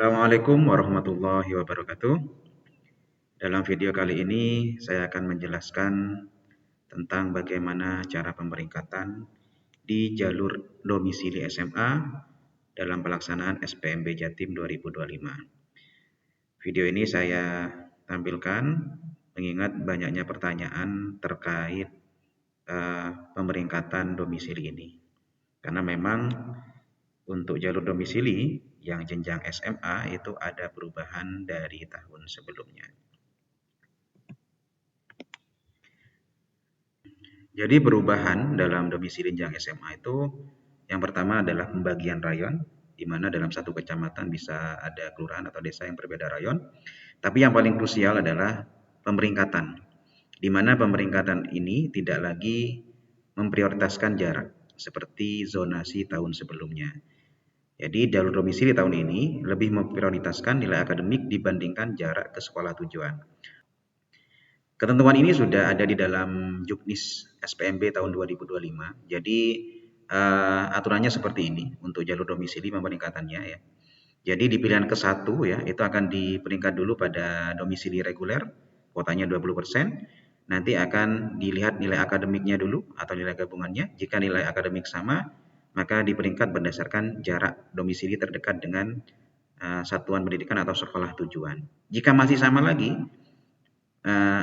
Assalamualaikum warahmatullahi wabarakatuh. Dalam video kali ini saya akan menjelaskan tentang bagaimana cara pemeringkatan di jalur domisili SMA dalam pelaksanaan SPMB Jatim 2025. Video ini saya tampilkan mengingat banyaknya pertanyaan terkait pemeringkatan domisili ini. Karena memang untuk jalur domisili yang jenjang SMA itu ada perubahan dari tahun sebelumnya. Jadi perubahan dalam domisili jenjang SMA itu yang pertama adalah pembagian rayon, di mana dalam satu kecamatan bisa ada kelurahan atau desa yang berbeda rayon. Tapi yang paling krusial adalah pemeringkatan, di mana pemeringkatan ini tidak lagi memprioritaskan jarak seperti zonasi tahun sebelumnya. Jadi jalur domisili tahun ini lebih memprioritaskan nilai akademik dibandingkan jarak ke sekolah tujuan. Ketentuan ini sudah ada di dalam Juknis SPMB tahun 2025. Jadi aturannya seperti ini untuk jalur domisili pemeringkatannya ya. Jadi di pilihan ke-1 ya, itu akan diperingkat dulu pada domisili reguler, kuotanya 20%. Nanti akan dilihat nilai akademiknya dulu atau nilai gabungannya. Jika nilai akademik sama, maka diperingkat berdasarkan jarak domisili terdekat dengan satuan pendidikan atau sekolah tujuan. Jika masih sama lagi,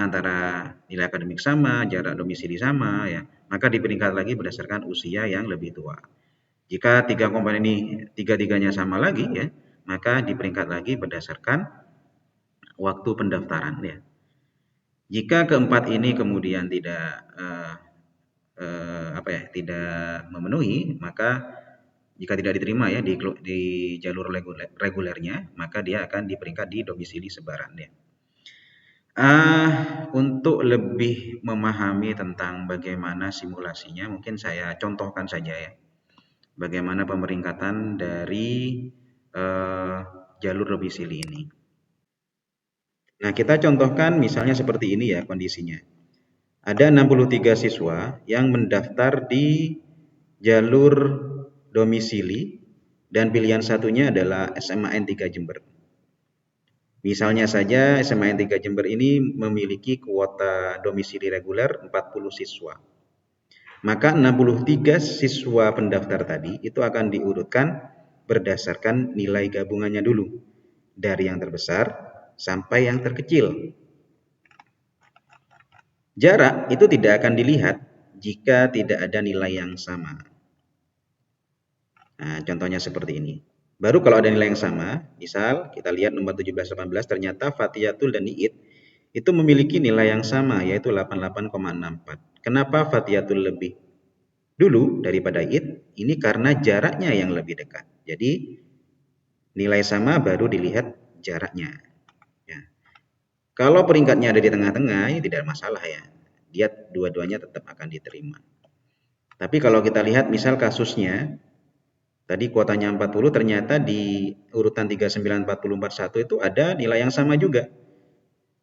antara nilai akademik sama, jarak domisili sama, ya, maka diperingkat lagi berdasarkan usia yang lebih tua. Jika tiga komponen ini tiga-tiganya sama lagi, ya, maka diperingkat lagi berdasarkan waktu pendaftaran. Ya. Jika keempat ini kemudian tidak tidak memenuhi, maka jika tidak diterima ya di jalur regulernya, maka dia akan diperingkat di domisili sebaran. Ya. Untuk lebih memahami tentang bagaimana simulasinya, mungkin saya contohkan saja ya, bagaimana pemeringkatan dari jalur domisili ini. Nah, kita contohkan misalnya seperti ini ya kondisinya. Ada 63 siswa yang mendaftar di jalur domisili dan pilihan satunya adalah SMAN 3 Jember. Misalnya saja SMAN 3 Jember ini memiliki kuota domisili reguler 40 siswa. Maka 63 siswa pendaftar tadi itu akan diurutkan berdasarkan nilai gabungannya dulu. Dari yang terbesar sampai yang terkecil. Jarak itu tidak akan dilihat jika tidak ada nilai yang sama. Nah, contohnya seperti ini. Baru kalau ada nilai yang sama, misal kita lihat nomor 17-18 ternyata Fatiyatul dan Ni'id itu memiliki nilai yang sama yaitu 88,64. Kenapa Fatiyatul lebih dulu daripada Iid? Ini karena jaraknya yang lebih dekat. Jadi nilai sama baru dilihat jaraknya. Ya. Kalau peringkatnya ada di tengah-tengah ini tidak masalah ya. Dia dua-duanya tetap akan diterima. Tapi kalau kita lihat misal kasusnya tadi kuotanya 40, ternyata di urutan 39441 itu ada nilai yang sama juga.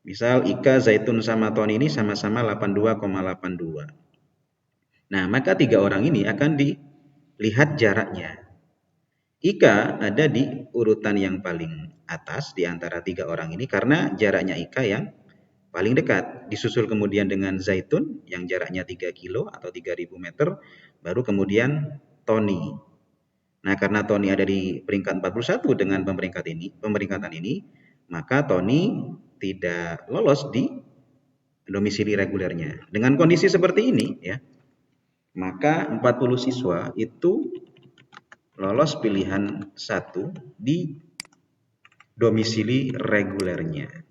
Misal Ika, Zaitun, sama Tony ini sama-sama 82,82. Nah, maka tiga orang ini akan dilihat jaraknya. Ika ada di urutan yang paling atas di antara tiga orang ini karena jaraknya Ika yang paling dekat. Disusul kemudian dengan Zaitun yang jaraknya 3 kilo atau 3000 meter. Baru kemudian Tony. Nah, karena Tony ada di peringkat 41 dengan pemeringkatan ini, maka Tony tidak lolos di domisili regulernya. Dengan kondisi seperti ini, ya, maka 40 siswa itu lolos pilihan 1 di domisili regulernya.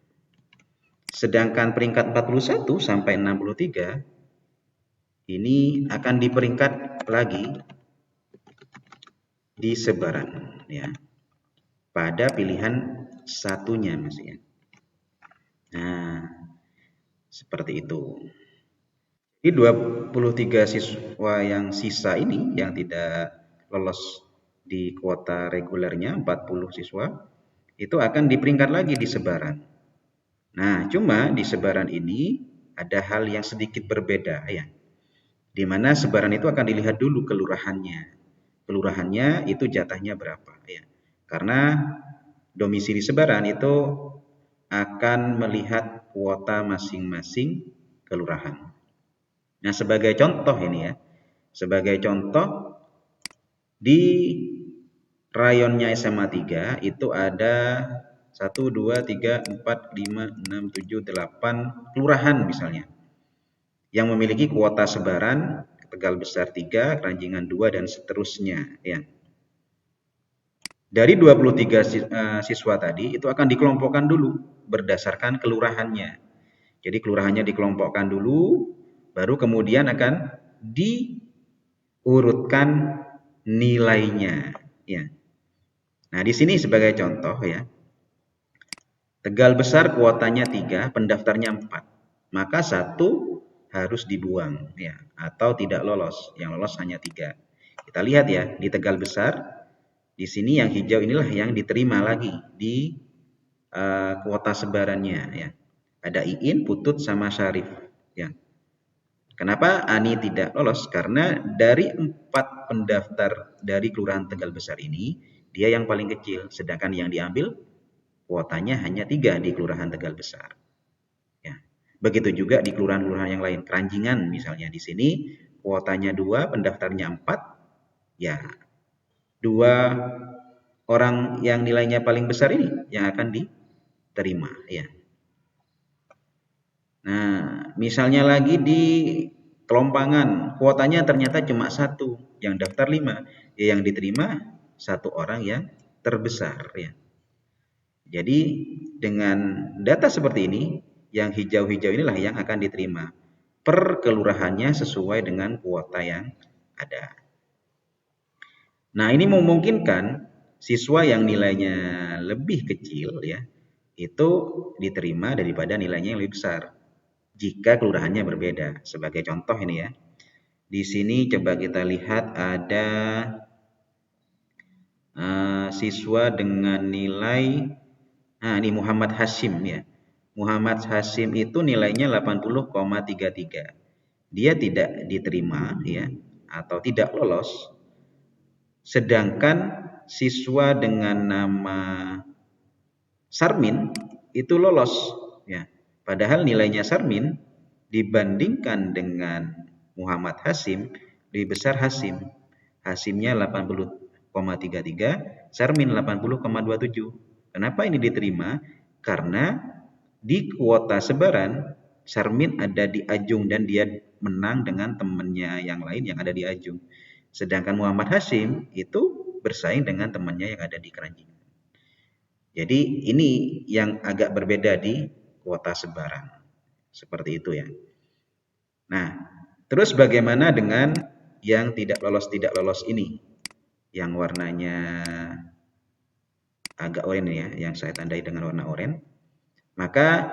Sedangkan peringkat 41 sampai 63 ini akan diperingkat lagi di sebaran ya pada pilihan satunya Mas ya. Nah, seperti itu. Jadi 23 siswa yang sisa ini yang tidak lolos di kuota regulernya 40 siswa itu akan diperingkat lagi di sebaran. Nah, cuma di sebaran ini ada hal yang sedikit berbeda ya. Di mana sebaran itu akan dilihat dulu kelurahannya. Kelurahannya itu jatahnya berapa ya. Karena domisili sebaran itu akan melihat kuota masing-masing kelurahan. Nah, sebagai contoh ini ya, sebagai contoh di rayonnya SMA 3 itu ada 1, 2, 3, 4, 5, 6, 7, 8 kelurahan misalnya yang memiliki kuota sebaran Tegal Besar 3, Keranjingan 2, dan seterusnya ya. Dari 23 siswa tadi itu akan dikelompokkan dulu berdasarkan kelurahannya. Jadi kelurahannya dikelompokkan dulu, baru kemudian akan diurutkan nilainya ya. Nah, di sini sebagai contoh ya. Tegal Besar kuotanya 3, pendaftarnya 4. Maka 1 harus dibuang ya, atau tidak lolos. Yang lolos hanya 3. Kita lihat ya, di Tegal Besar di sini yang hijau inilah yang diterima lagi di kuota sebarannya ya. Ada Iin, Putut, sama Syarif ya. Kenapa Ani tidak lolos? Karena dari 4 pendaftar dari Kelurahan Tegal Besar ini, dia yang paling kecil, sedangkan yang diambil kuotanya hanya 3 di Kelurahan Tegal Besar. Ya. Begitu juga di kelurahan-kelurahan yang lain. Keranjingan misalnya di sini kuotanya 2, pendaftarnya 4, ya 2 orang yang nilainya paling besar ini yang akan diterima ya. Nah, misalnya lagi di Kelompangan, kuotanya ternyata cuma 1, yang daftar 5, ya yang diterima 1 orang yang terbesar ya. Jadi dengan data seperti ini, yang hijau-hijau inilah yang akan diterima per kelurahannya sesuai dengan kuota yang ada. Nah, ini memungkinkan siswa yang nilainya lebih kecil ya, itu diterima daripada nilainya yang lebih besar jika kelurahannya berbeda. Sebagai contoh ini ya. Di sini coba kita lihat ada siswa dengan nilai, nah ini Muhammad Hashim ya. Muhammad Hashim itu nilainya 80,33. Dia tidak diterima ya, atau tidak lolos. Sedangkan siswa dengan nama Sarmin itu lolos ya. Padahal nilainya Sarmin dibandingkan dengan Muhammad Hashim lebih besar Hashim. Hashimnya 80,33, Sarmin 80,27. Kenapa ini diterima? Karena di kuota sebaran Sarmin ada di Ajung dan dia menang dengan temannya yang lain yang ada di Ajung. Sedangkan Muhammad Hashim itu bersaing dengan temannya yang ada di Keranjingan. Jadi ini yang agak berbeda di kuota sebaran. Seperti itu ya. Nah, terus bagaimana dengan yang tidak lolos ini? Yang warnanya agak oranye ya, yang saya tandai dengan warna oranye. Maka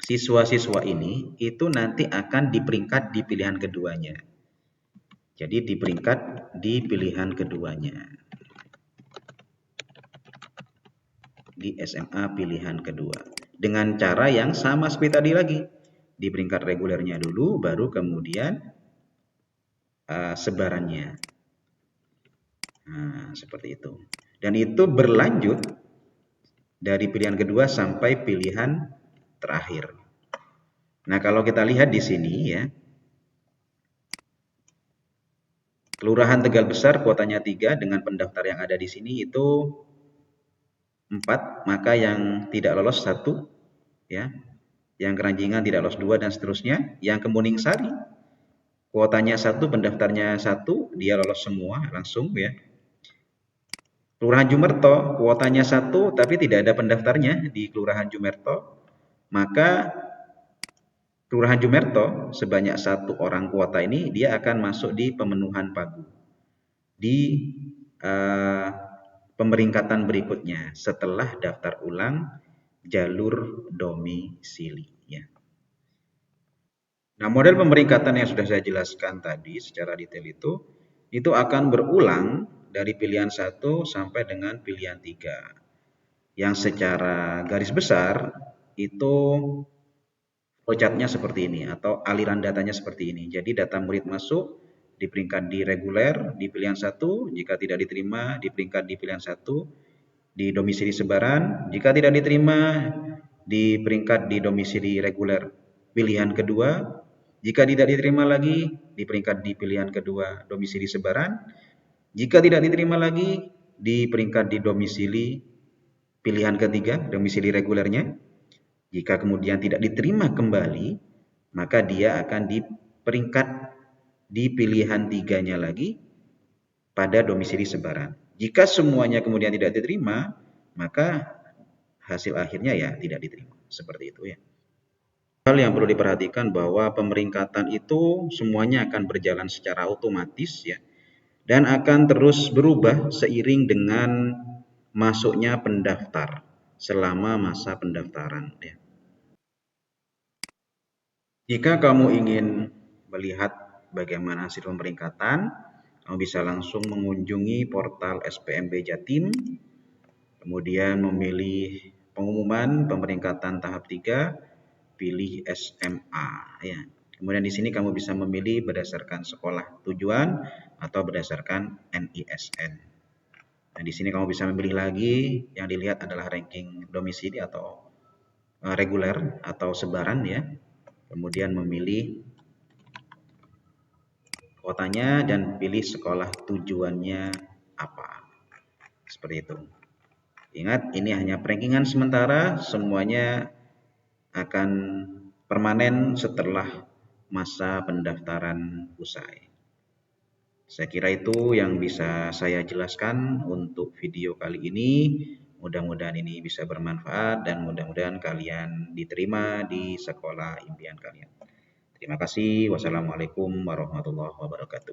siswa-siswa ini itu nanti akan diperingkat di pilihan keduanya. Jadi diperingkat di pilihan keduanya. Di SMA pilihan kedua. Dengan cara yang sama seperti tadi lagi. Di peringkat regulernya dulu, baru kemudian sebarannya. Nah, seperti itu. Dan itu berlanjut dari pilihan kedua sampai pilihan terakhir. Nah, kalau kita lihat di sini ya, Kelurahan Tegal Besar kuotanya 3 dengan pendaftar yang ada di sini itu 4, maka yang tidak lolos 1 ya. Yang Keranjingan tidak lolos 2 dan seterusnya. Yang Kemuning Sari kuotanya 1, pendaftarnya 1, dia lolos semua langsung ya. Kelurahan Jumerto kuotanya 1 tapi tidak ada pendaftarnya di Kelurahan Jumerto, maka Kelurahan Jumerto sebanyak 1 orang kuota ini dia akan masuk di pemenuhan pagu di pemeringkatan berikutnya setelah daftar ulang jalur domisili ya. Nah, model pemeringkatan yang sudah saya jelaskan tadi secara detail itu akan berulang dari pilihan 1 sampai dengan pilihan 3. Yang secara garis besar itu flowchart-nya seperti ini atau aliran datanya seperti ini. Jadi data murid masuk di peringkat di reguler di pilihan 1, jika tidak diterima di peringkat di pilihan 1, di domisili sebaran. Jika tidak diterima, di peringkat di domisili reguler pilihan kedua. Jika tidak diterima lagi, di peringkat di pilihan kedua domisili sebaran. Jika tidak diterima lagi, di peringkat di domisili pilihan ketiga, domisili regulernya. Jika kemudian tidak diterima kembali, maka dia akan di peringkat di pilihan tiganya lagi pada domisili sebaran. Jika semuanya kemudian tidak diterima, maka hasil akhirnya ya tidak diterima. Seperti itu ya. Hal yang perlu diperhatikan bahwa pemeringkatan itu semuanya akan berjalan secara otomatis ya, dan akan terus berubah seiring dengan masuknya pendaftar selama masa pendaftaran ya. Jika kamu ingin melihat bagaimana hasil pemeringkatan, kamu bisa langsung mengunjungi portal SPMB Jatim, kemudian memilih pengumuman pemeringkatan tahap 3, pilih SMA ya. Kemudian di sini kamu bisa memilih berdasarkan sekolah tujuan atau berdasarkan NISN. Nah, di sini kamu bisa memilih lagi, yang dilihat adalah ranking domisili atau reguler atau sebaran ya. Kemudian memilih kotanya dan pilih sekolah tujuannya apa. Seperti itu. Ingat, ini hanya rankingan sementara, semuanya akan permanen setelah masa pendaftaran usai. Saya kira itu yang bisa saya jelaskan untuk video kali ini. Mudah-mudahan ini bisa bermanfaat dan mudah-mudahan kalian diterima di sekolah impian kalian. Terima kasih. Wassalamualaikum warahmatullahi wabarakatuh.